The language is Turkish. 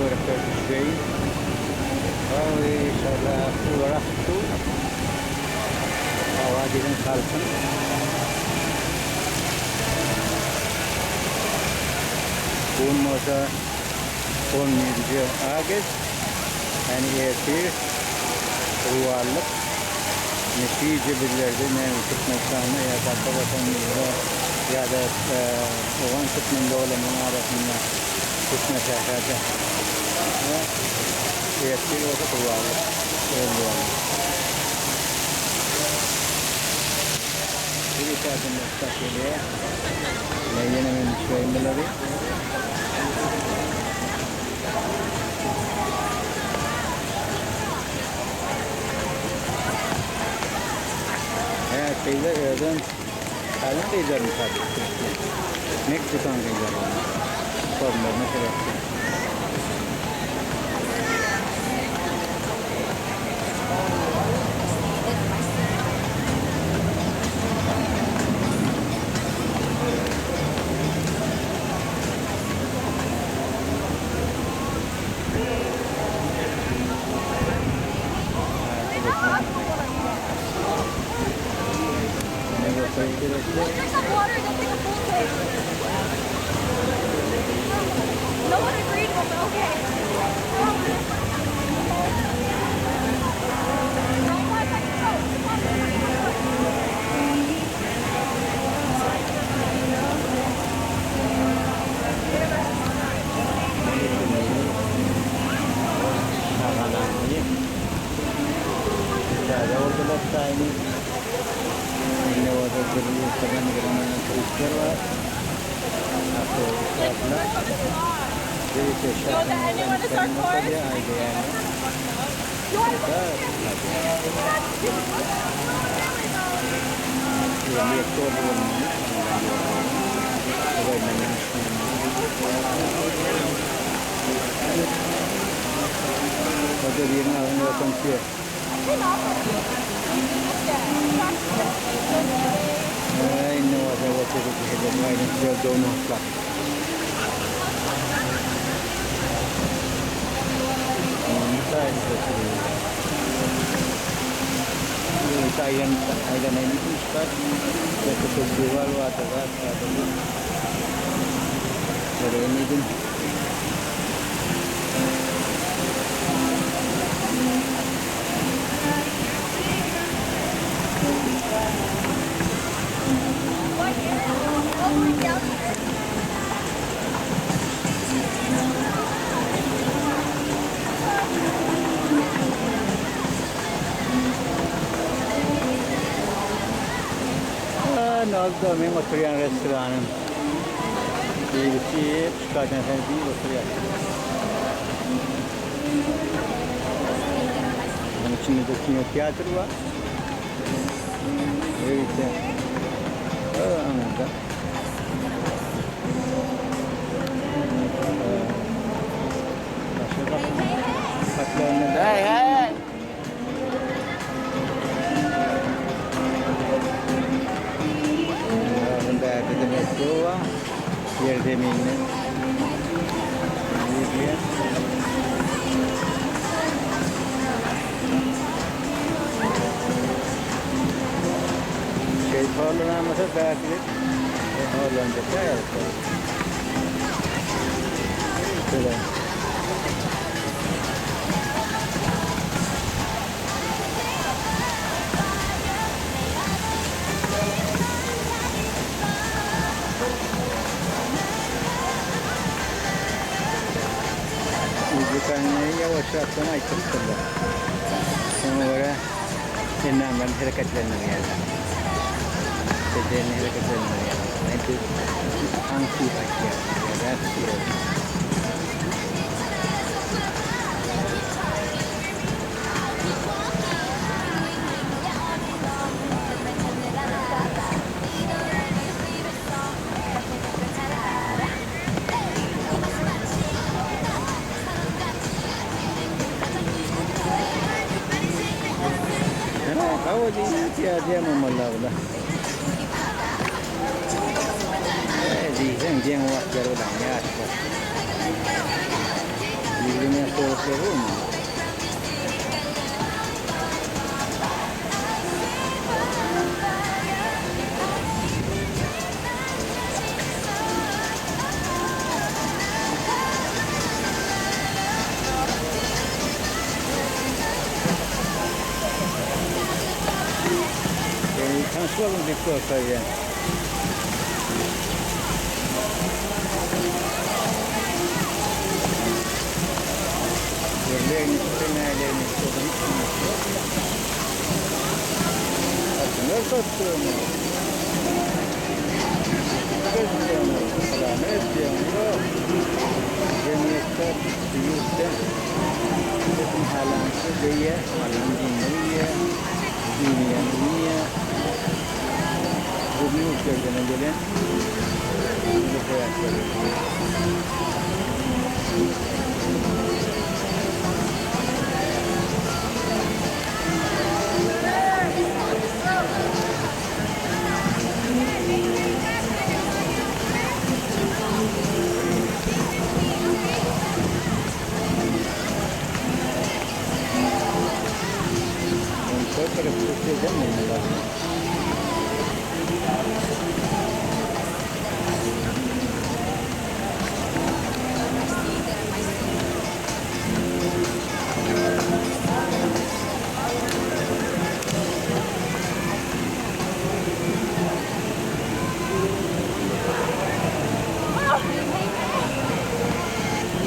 ورقة شوي وشغلة ورقته أوادين خالصا olmasa olmayacak ağaç yani ertir ruvallık netice bilirdi ne tutmaktanı ya da babatanımızda ya da oğlan tutmanda olan arasında tutmak şahada ertir o da ruvallık bir tane müstakilye yine şöyle kayılar yerden kalın kayılar mı tabii? Meksikan kayılar var. Formlarına kadar. Drink some water, don't take a full take. No one agreed, but okay. Ada main itu Ustaz, saya tutup jual atau apa dulu. Dari ini pun. Naldo में मछलियाँ रेस्टोरेंट ये चीज़ काटने से भी मछलियाँ हम चीज़ तो क्यों क्या चलवा ये क्या अंगूठा पतला में दाई है Doa, yerde minne. Libya. Şey falan ama da belki Hollanda kayar. Selam. Bukannya yavaş atlamayı ayıktılar. Sonra yeniden hareketlenir yani. Sejene hareketlenir yani. Itu angsi baca. Ya, Kau dia memelah lah. Di sini dia buat jalan ya. Di Soğukları olur mu? Tanışalım Victor Sayın. Yerlerini, fenerlerini sorun. Atınlar sattığını. Kızmıyorlar, selamet diyorlar. Cemiyetler, büyükler. Bütün halansı diye, halan dinliye, dünyanıya. Bu büyük gözüne gelen bu hayatları. Ön tarafı tutuyor değil mi?